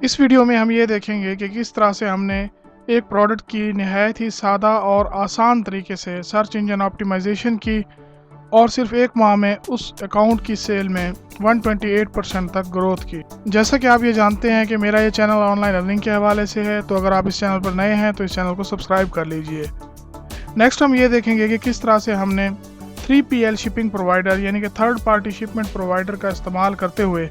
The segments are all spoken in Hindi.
इस वीडियो में हम ये देखेंगे कि किस तरह से हमने एक प्रोडक्ट की निहायत ही सादा और आसान तरीके से सर्च इंजन ऑप्टिमाइजेशन की और सिर्फ एक माह में उस अकाउंट की सेल में 128% तक ग्रोथ की। जैसा कि आप ये जानते हैं कि मेरा ये चैनल ऑनलाइन अर्निंग के हवाले से है, तो अगर आप इस चैनल पर नए हैं तो इस चैनल को सब्सक्राइब कर लीजिए। नेक्स्ट हम ये देखेंगे कि किस तरह से हमने 3PL शिपिंग प्रोवाइडर यानी कि थर्ड पार्टी शिपमेंट प्रोवाइडर का इस्तेमाल करते हुए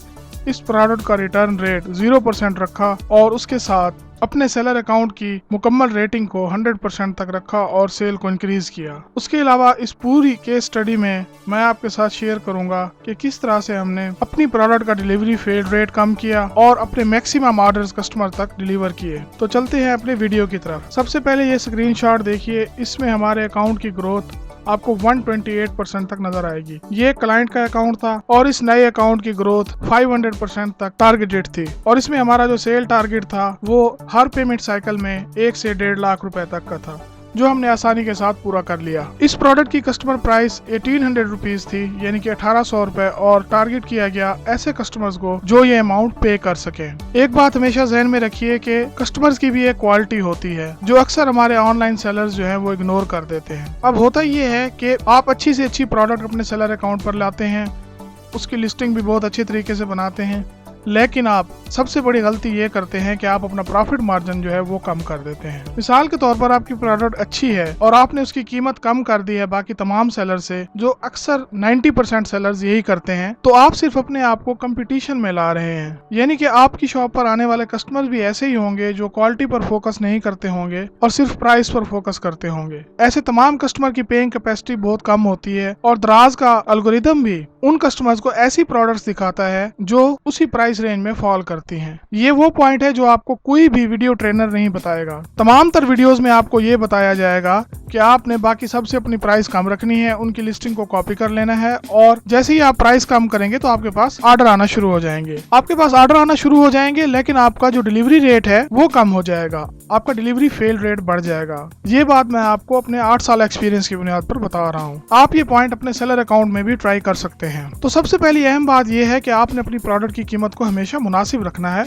इस प्रोडक्ट का रिटर्न रेट 0% रखा और उसके साथ अपने सेलर अकाउंट की मुकम्मल रेटिंग को 100% तक रखा और सेल को इंक्रीज किया। उसके अलावा इस पूरी केस स्टडी में मैं आपके साथ शेयर करूंगा कि किस तरह से हमने अपनी प्रोडक्ट का डिलीवरी फेल रेट कम किया और अपने मैक्सिमम ऑर्डर्स कस्टमर तक डिलीवर किए। तो चलते हैं अपने वीडियो की तरफ। सबसे पहले ये स्क्रीनशॉट देखिए, इसमें हमारे अकाउंट की ग्रोथ आपको 128% तक नजर आएगी। ये क्लाइंट का अकाउंट था और इस नए अकाउंट की ग्रोथ 500% तक टारगेटेड थी और इसमें हमारा जो सेल टारगेट था वो हर पेमेंट साइकिल में 1 से 1.5 लाख रुपए तक का था, जो हमने आसानी के साथ पूरा कर लिया। इस प्रोडक्ट की कस्टमर प्राइस 1800 रुपीज थी, यानी कि 1800 रुपए, और टारगेट किया गया ऐसे कस्टमर्स को जो ये अमाउंट पे कर सके। एक बात हमेशा ध्यान में रखिए कि कस्टमर्स की भी एक क्वालिटी होती है जो अक्सर हमारे ऑनलाइन सेलर्स जो है वो इग्नोर कर देते हैं। अब होता ये है कि आप अच्छी से अच्छी प्रोडक्ट अपने सेलर अकाउंट पर लाते हैं, उसकी लिस्टिंग भी बहुत अच्छे तरीके से बनाते हैं, लेकिन आप सबसे बड़ी गलती ये करते हैं कि आप अपना प्रॉफिट मार्जिन जो है वो कम कर देते हैं। मिसाल के तौर पर आपकी प्रोडक्ट अच्छी है और आपने उसकी कीमत कम कर दी है बाकी तमाम सेलर से, जो अक्सर 90% सेलर्स यही करते हैं, तो आप सिर्फ अपने आप को कंपटीशन में ला रहे हैं। यानी कि आपकी शॉप पर आने वाले कस्टमर भी ऐसे ही होंगे जो क्वालिटी पर फोकस नहीं करते होंगे और सिर्फ प्राइस पर फोकस करते होंगे। ऐसे तमाम कस्टमर की पेइंग कैपेसिटी बहुत कम होती है और दराज का एल्गोरिथम भी उन कस्टमर्स को ऐसी प्रोडक्ट्स दिखाता है जो उसी प्राइस रेंज में फॉल करती हैं। ये वो पॉइंट है जो आपको कोई भी वीडियो ट्रेनर नहीं बताएगा। तमाम तर वीडियोस में आपको ये बताया जाएगा कि आपने बाकी सबसे अपनी प्राइस कम रखनी है, उनकी लिस्टिंग को कॉपी कर लेना है और जैसे ही आप प्राइस कम करेंगे तो आपके पास ऑर्डर आना शुरू हो जाएंगे। आपके पास ऑर्डर आना शुरू हो जाएंगे, लेकिन आपका जो डिलीवरी रेट है वो कम हो जाएगा, आपका डिलीवरी फेल रेट बढ़ जाएगा। ये बात मैं आपको अपने 8 साल एक्सपीरियंस की बुनियाद पर बता रहा हूँ। आप ये पॉइंट अपने सेलर अकाउंट में भी ट्राई कर सकते हैं। तो सबसे पहली अहम बात यह है कि आपने अपनी प्रोडक्ट की कीमत को हमेशा मुनासिब रखना है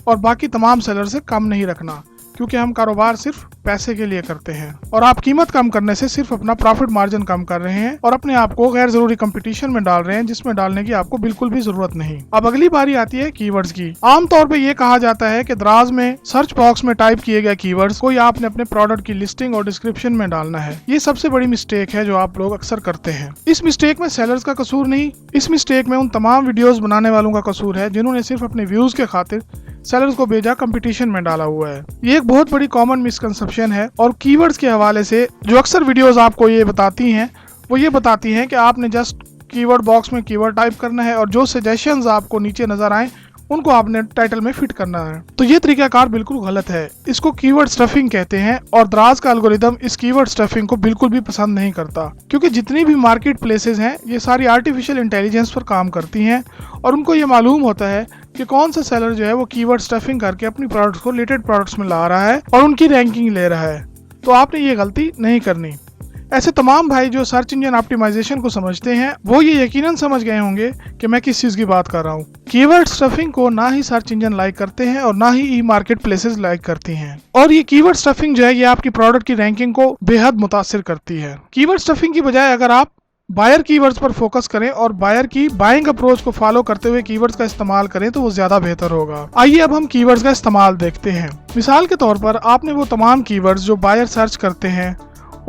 और बाकी तमाम सेलर से कम नहीं रखना, क्योंकि हम कारोबार सिर्फ पैसे के लिए करते हैं और आप कीमत कम करने से सिर्फ अपना प्रॉफिट मार्जिन कम कर रहे हैं और अपने आप को गैर जरूरी कंपटीशन में डाल रहे हैं, जिसमें डालने की आपको बिल्कुल भी जरूरत नहीं। अब अगली बारी आती है कीवर्ड्स की। आमतौर पे ये कहा जाता है कि दराज में सर्च बॉक्स में टाइप किए गए कीवर्ड्स को आपने अपने प्रोडक्ट की लिस्टिंग और डिस्क्रिप्शन में डालना है। ये सबसे बड़ी मिस्टेक है जो आप लोग अक्सर करते हैं। इस मिस्टेक में सेलर्स का कसूर नहीं, इस मिस्टेक में उन तमाम वीडियोस बनाने वालों का कसूर है जिन्होंने सिर्फ अपने व्यूज के खातिर सेलर्स को भेजा कंपटीशन में डाला हुआ है। ये एक बहुत बड़ी कॉमन मिसकंसेप्शन है और कीवर्ड्स के हवाले से जो अक्सर वीडियोस आपको ये बताती हैं वो ये बताती हैं कि आपने जस्ट कीवर्ड बॉक्स में कीवर्ड टाइप करना है और जो सजेशंस आपको नीचे नजर आए उनको आपने टाइटल में फिट करना है। तो ये तरीकाकार बिल्कुल गलत है। इसको कीवर्ड स्टफिंग कहते हैं और दराज का एल्गोरिथम इस कीवर्ड स्टफिंग को बिल्कुल भी पसंद नहीं करता, क्योंकि जितनी भी मार्केट प्लेसेस हैं ये सारी आर्टिफिशियल इंटेलिजेंस पर काम करती हैं और उनको ये मालूम होता है कि कौन सा सेलर जो है वो कीवर्ड स्टफिंग करके अपनी प्रोडक्ट्स को रिलेटेड प्रोडक्ट्स में ला रहा है और उनकी रैंकिंग ले रहा है। तो आपने ये गलती नहीं करनी। ऐसे तमाम भाई जो सर्च इंजन ऑप्टिमाइजेशन को समझते हैं वो ये यकीनन समझ गए होंगे कि मैं किस चीज की बात कर रहा हूँ। कीवर्ड स्टफिंग को ना ही सर्च इंजन लाइक करते हैं और ना ही ई मार्केट प्लेसेस लाइक करती हैं, और ये कीवर्ड स्टफिंग जो है ये आपकी प्रोडक्ट की रैंकिंग को बेहद मुतासिर करती है। कीवर्ड स्टफिंग की बजाय अगर आप बायर कीवर्ड्स पर फोकस करें और बायर की बाइंग अप्रोच को फॉलो करते हुए कीवर्ड्स का इस्तेमाल करें तो वो ज्यादा बेहतर होगा। आइए अब हम कीवर्ड्स का इस्तेमाल देखते हैं। मिसाल के तौर पर आपने वो तमाम कीवर्ड्स जो बायर सर्च करते हैं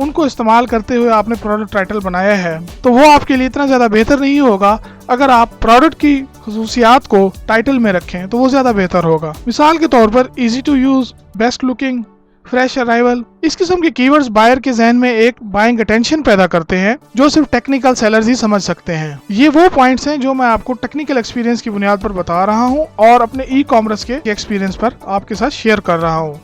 उनको इस्तेमाल करते हुए आपने प्रोडक्ट टाइटल बनाया है, तो वो आपके लिए इतना ज्यादा बेहतर नहीं होगा। अगर आप प्रोडक्ट की खुसूसियात को टाइटल में रखें तो वो ज्यादा बेहतर होगा। मिसाल के तौर पर easy to use, best looking, fresh arrival, इस किस्म के कीवर्ड्स बायर के जहन में एक बाइंग अटेंशन पैदा करते हैं जो सिर्फ टेक्निकल सेलर्स ही समझ सकते हैं। ये वो पॉइंट्स हैं जो मैं आपको टेक्निकल एक्सपीरियंस की बुनियाद पर बता रहा हूँ और अपने ई कॉमर्स के एक्सपीरियंस पर आपके साथ शेयर कर रहा हूँ।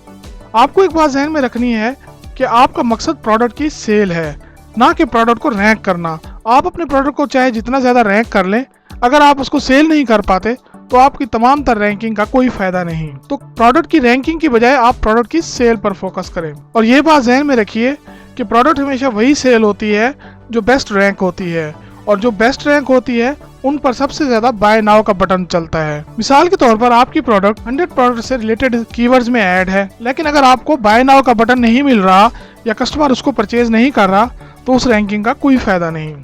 आपको एक बात जहन में रखनी है कि आपका मकसद प्रोडक्ट की सेल है, ना कि प्रोडक्ट को रैंक करना। आप अपने प्रोडक्ट को चाहे जितना ज्यादा रैंक कर लें, अगर आप उसको सेल नहीं कर पाते तो आपकी तमाम तर रैंकिंग का कोई फायदा नहीं। तो प्रोडक्ट की रैंकिंग की बजाय आप प्रोडक्ट की सेल पर फोकस करें और ये बात ध्यान में रखिए कि प्रोडक्ट हमेशा वही सेल होती है जो बेस्ट रैंक होती है और जो बेस्ट रैंक होती है उन पर सबसे ज्यादा बाय नाउ का बटन चलता है। मिसाल के तौर पर आपकी प्रोडक्ट 100 प्रोडक्ट से रिलेटेड कीवर्ड्स में ऐड है, लेकिन अगर आपको बाय नाउ का बटन नहीं मिल रहा या कस्टमर उसको परचेज नहीं कर रहा तो उस रैंकिंग का कोई फायदा नहीं।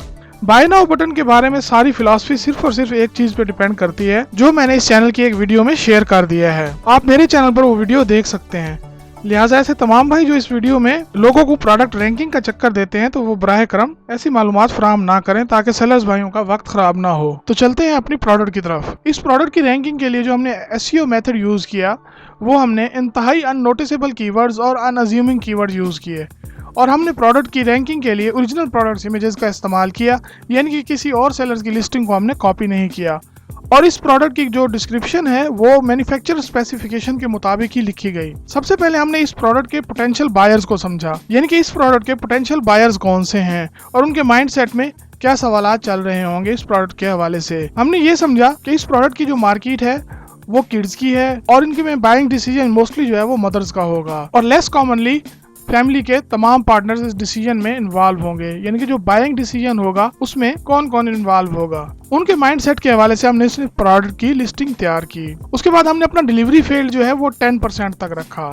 बाय नाउ बटन के बारे में सारी फिलॉसफी सिर्फ और सिर्फ एक चीज पे डिपेंड करती है, जो मैंने इस चैनल की एक वीडियो में शेयर कर दिया है। आप मेरे चैनल पर वो वीडियो देख सकते हैं। लिहाजा ऐसे तमाम भाई जो इस वीडियो में लोगों को प्रोडक्ट रैंकिंग का चक्कर देते हैं, तो वो बराह करम ऐसी मालूमात फराहम ना करें ताकि सेलर्स भाइयों का वक्त खराब ना हो। तो चलते हैं अपनी प्रोडक्ट की तरफ। इस प्रोडक्ट की रैंकिंग के लिए जो हमने एसईओ मेथड यूज किया, वो हमने इंतहाई अननोटिसेबल कीवर्ड्स और अनअज्यूमिंग कीवर्ड्स यूज किए, और हमने प्रोडक्ट की रैंकिंग के लिए ओरिजिनल प्रोडक्ट्स इमेजेस का इस्तेमाल किया, यानी कि किसी और सेलर्स की लिस्टिंग को हमने कॉपी नहीं किया। और इस प्रोडक्ट की जो डिस्क्रिप्शन है वो मैन्युफैक्चरर स्पेसिफिकेशन के मुताबिक ही लिखी गई। सबसे पहले हमने इस प्रोडक्ट के पोटेंशियल बायर्स को समझा, यानी कि इस प्रोडक्ट के पोटेंशियल बायर्स कौन से हैं और उनके माइंडसेट में क्या सवालात चल रहे होंगे इस प्रोडक्ट के हवाले से। हमने ये समझा कि इस प्रोडक्ट की जो मार्केट है वो किड्स की है और इनके में बाइंग डिसीजन मोस्टली जो है वो मदर्स का होगा, और लेस कॉमनली फैमिली के तमाम पार्टनर्स इस डिसीजन में इन्वॉल्व होंगे, यानी कि जो बाइंग डिसीजन होगा उसमें कौन कौन इन्वॉल्व होगा। उनके माइंडसेट के हवाले से हमने इस प्रोडक्ट की लिस्टिंग तैयार की। उसके बाद हमने अपना डिलीवरी फील्ड जो है वो 10% तक रखा।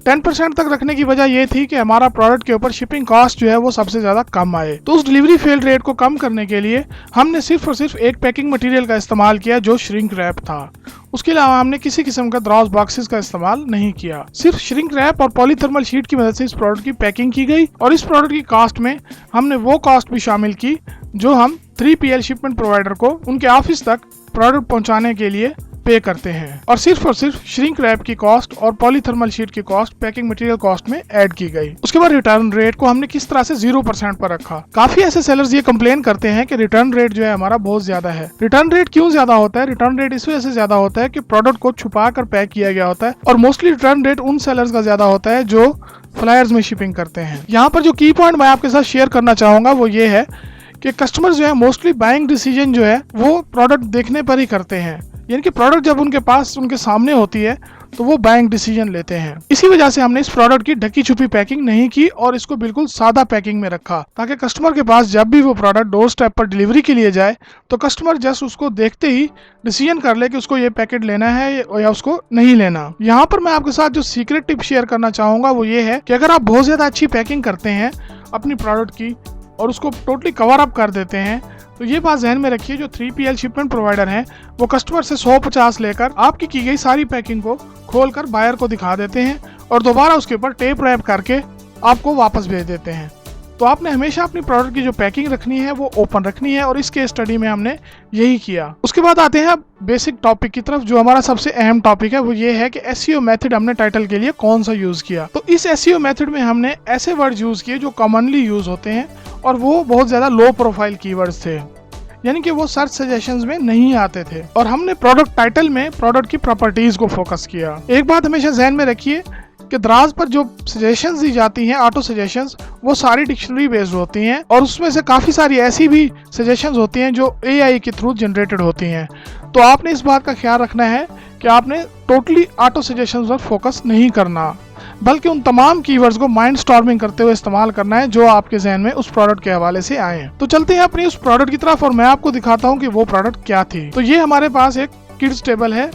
10% तक रखने की वजह ये थी कि हमारा प्रोडक्ट के ऊपर शिपिंग कॉस्ट जो है वो सबसे ज्यादा कम आए। तो उस डिलीवरी फेल रेट को कम करने के लिए हमने सिर्फ और सिर्फ एक पैकिंग मटेरियल का इस्तेमाल किया जो श्रिंक रैप था। उसके अलावा हमने किसी किस्म का द्रॉस बॉक्सेस का इस्तेमाल नहीं किया। सिर्फ श्रिंक रैप और पॉलीथर्मल शीट की मदद से इस प्रोडक्ट की पैकिंग की गई, और इस प्रोडक्ट की कॉस्ट में हमने वो कॉस्ट भी शामिल की जो हम 3PL शिपमेंट प्रोवाइडर को उनके ऑफिस तक प्रोडक्ट पहुंचाने के लिए पे करते हैं, और सिर्फ श्रिंक रैप की कॉस्ट और पॉलीथर्मल शीट की कॉस्ट पैकिंग मटेरियल कॉस्ट में ऐड की गई। उसके बाद रिटर्न रेट को हमने किस तरह से 0% पर रखा। काफी ऐसे सेलर्स ये कंप्लेन करते हैं कि रिटर्न रेट जो है हमारा बहुत ज्यादा है। रिटर्न रेट क्यों ज्यादा होता है? रिटर्न रेट इस वजह से ज्यादा होता है कि प्रोडक्ट को छुपा कर पैक किया गया होता है, और मोस्टली रिटर्न रेट उन सेलर्स का ज्यादा होता है जो फ्लायर्स में शिपिंग करते हैं। यहाँ पर जो की पॉइंट मैं आपके साथ शेयर करना चाहूंगा वो ये है कि कस्टमर जो है मोस्टली बाइंग डिसीजन जो है वो प्रोडक्ट देखने पर ही करते हैं, यानी कि प्रोडक्ट जब उनके पास उनके सामने होती है तो वो बाइंग डिसीजन लेते हैं। इसी वजह से हमने इस प्रोडक्ट की ढकी छुपी पैकिंग नहीं की और इसको बिल्कुल सादा पैकिंग में रखा, ताकि कस्टमर के पास जब भी वो प्रोडक्ट डोर स्टेप पर डिलीवरी के लिए जाए तो कस्टमर जस्ट उसको देखते ही डिसीजन कर ले कि उसको ये पैकेट लेना है या उसको नहीं लेना। यहाँ पर मैं आपके साथ जो सीक्रेट टिप शेयर करना चाहूंगा वो ये है कि अगर आप बहुत ज्यादा अच्छी पैकिंग करते हैं अपनी प्रोडक्ट की और उसको टोटली कवर अप कर देते हैं, तो ये बात ध्यान में रखिए जो 3PL शिपमेंट प्रोवाइडर हैं वो कस्टमर से 100-50 लेकर आपकी की गई सारी पैकिंग को खोलकर बायर को दिखा देते हैं और दोबारा उसके ऊपर टेप रैप करके आपको वापस भेज देते हैं। तो आपने हमेशा अपनी प्रोडक्ट की जो पैकिंग रखनी है वो ओपन रखनी है, और इस केस स्टडी में हमने यही किया। उसके बाद आते हैं अब बेसिक टॉपिक की तरफ। जो हमारा सबसे अहम टॉपिक है वो ये है कि एसईओ मेथड हमने टाइटल के लिए कौन सा यूज किया। तो इस एसईओ मेथड में हमने ऐसे वर्ड यूज किए जो कॉमनली यूज होते हैं और वो बहुत ज्यादा लो प्रोफाइल कीवर्ड्स थे, यानी कि वो सर्च सजेशंस में नहीं आते थे, और हमने प्रोडक्ट टाइटल में प्रोडक्ट की प्रॉपर्टीज को फोकस किया। एक बात हमेशा ध्यान में रखिए कि दराज पर जो सजेशंस दी जाती हैं ऑटो सजेशंस, वो सारी डिक्शनरी बेस्ड होती हैं, और उसमें से काफ़ी सारी ऐसी भी सजेशंस होती हैं जो AI के थ्रू जनरेटेड होती हैं। तो आपने इस बात का ख्याल रखना है कि आपने टोटली ऑटो सजेशंस पर फोकस नहीं करना, बल्कि उन तमाम कीवर्ड्स को माइंड स्टॉर्मिंग करते हुए इस्तेमाल करना है जो आपके जहन में उस प्रोडक्ट के हवाले से आए हैं। तो चलते हैं अपनी उस प्रोडक्ट की तरफ और मैं आपको दिखाता हूँ कि वो प्रोडक्ट क्या थी। तो ये हमारे पास एक किड्स टेबल है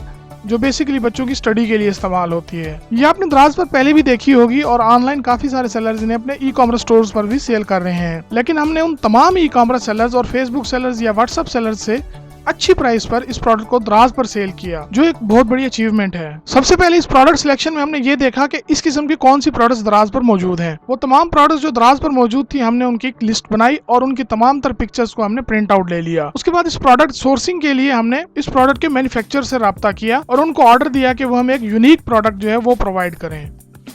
जो बेसिकली बच्चों की स्टडी के लिए इस्तेमाल होती है। ये आपने दराज पर पहले भी देखी होगी और ऑनलाइन काफी सारे सेलर्स इन्हें अपने ई-कॉमर्स स्टोर्स पर भी सेल कर रहे हैं, लेकिन हमने उन तमाम ई-कॉमर्स सेलर्स और फेसबुक सेलर्स या व्हाट्सएप सेलर्स से अच्छी प्राइस पर इस प्रोडक्ट को दराज पर सेल किया, जो एक बहुत बड़ी अचीवमेंट है। सबसे पहले इस प्रोडक्ट सिलेक्शन में हमने ये देखा कि इस किस्म की कौन सी प्रोडक्ट्स दराज पर मौजूद हैं। वो तमाम प्रोडक्ट्स जो दराज पर मौजूद थी हमने उनकी एक लिस्ट बनाई और उनकी तमाम तर पिक्चर्स को हमने प्रिंट आउट ले लिया। उसके बाद इस प्रोडक्ट सोर्सिंग के लिए हमने इस प्रोडक्ट के मैन्युफैक्चरर से राब्ता किया और उनको ऑर्डर दिया कि वो हमें एक यूनिक प्रोडक्ट जो है वो प्रोवाइड करें।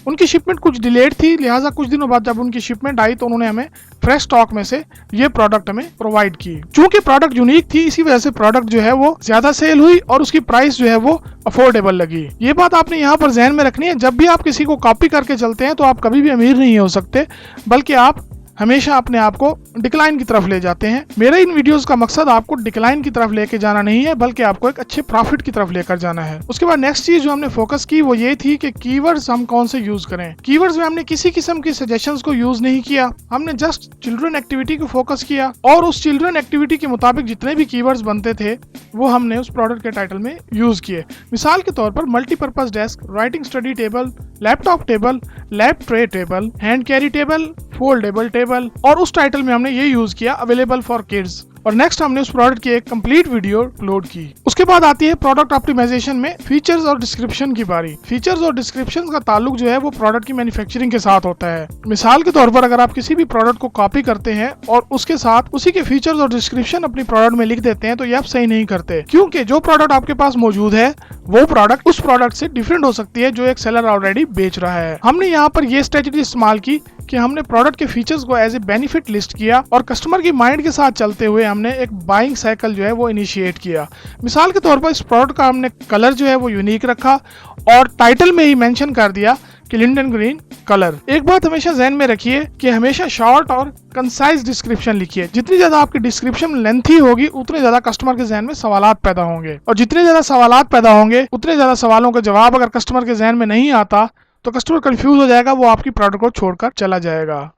उनकी शिपमेंट कुछ डिलेड थी, लिहाजा कुछ दिनों बाद जब उनकी शिपमेंट आई तो उन्होंने हमें फ्रेश स्टॉक में से ये प्रोडक्ट हमें प्रोवाइड की। चूंकि प्रोडक्ट यूनिक थी इसी वजह से प्रोडक्ट जो है वो ज्यादा सेल हुई और उसकी प्राइस जो है वो अफोर्डेबल लगी। ये बात आपने यहाँ पर ध्यान में रखनी है, जब भी आप किसी को कॉपी करके चलते हैं तो आप कभी भी अमीर नहीं हो सकते, बल्कि आप हमेशा अपने आप को डिक्लाइन की तरफ ले जाते हैं। मेरे इन वीडियोस का मकसद आपको डिक्लाइन की तरफ लेके जाना नहीं है, बल्कि आपको एक अच्छे प्रॉफिट की तरफ लेकर जाना है। उसके बाद नेक्स्ट चीज जो हमने फोकस की वो ये थी कि कीवर्ड्स हम कौन से यूज करें। कीवर्ड्स में हमने किसी किस्म की सजेशंस को यूज नहीं किया, हमने जस्ट चिल्ड्रन एक्टिविटी को फोकस किया और उस चिल्ड्रन एक्टिविटी के मुताबिक जितने भी कीवर्ड्स बनते थे वो हमने उस प्रोडक्ट के टाइटल में यूज किए। मिसाल के तौर पर multipurpose desk, writing study table, laptop table, lab tray table, hand carry table, foldable table, और उस टाइटल में हमने ये यूज किया अवेलेबल फॉर किड्स। और नेक्स्ट हमने उस प्रोडक्ट की एक कंप्लीट वीडियो अपलोड की। उसके बाद आती है प्रोडक्ट ऑप्टिमाइजेशन में फीचर्स और डिस्क्रिप्शन की बारी। फीचर्स और डिस्क्रिप्शन का ताल्लुक जो है वो प्रोडक्ट की मैन्युफैक्चरिंग के साथ होता है। मिसाल के तौर पर अगर आप किसी भी प्रोडक्ट को कॉपी करते हैं और उसके साथ उसी के फीचर्स और डिस्क्रिप्शन अपनी प्रोडक्ट में लिख देते हैं तो ये आप सही नहीं करते, क्योंकि जो प्रोडक्ट आपके पास मौजूद है वो प्रोडक्ट उस प्रोडक्ट से डिफरेंट हो सकती है जो एक सेलर ऑलरेडी बेच रहा है। हमने यहाँ पर ये स्ट्रेटजी इस्तेमाल की कि हमने प्रोडक्ट के फीचर्स को एज ए बेनिफिट लिस्ट किया और कस्टमर की माइंड के साथ चलते हुए हमने एक बाइंग साइकिल जो है वो इनिशिएट किया। मिसाल के तौर पर इस प्रोडक्ट का हमने कलर जो है वो यूनिक रखा और टाइटल में ही मेंशन कर दिया कि लिंडन ग्रीन कलर। एक बात हमेशा ध्यान में रखिए कि हमेशा शॉर्ट और कंसाइज डिस्क्रिप्शन लिखिए। जितनी ज्यादा आपकी डिस्क्रिप्शन लेंथी होगी उतने ज्यादा कस्टमर के जहन में सवालात पैदा होंगे, और जितने ज्यादा सवालात पैदा होंगे उतने ज्यादा सवालों का जवाब अगर कस्टमर के जहन में नहीं आता तो कस्टमर कंफ्यूज हो जाएगा, वो आपकी प्रोडक्ट को छोड़कर चला जाएगा।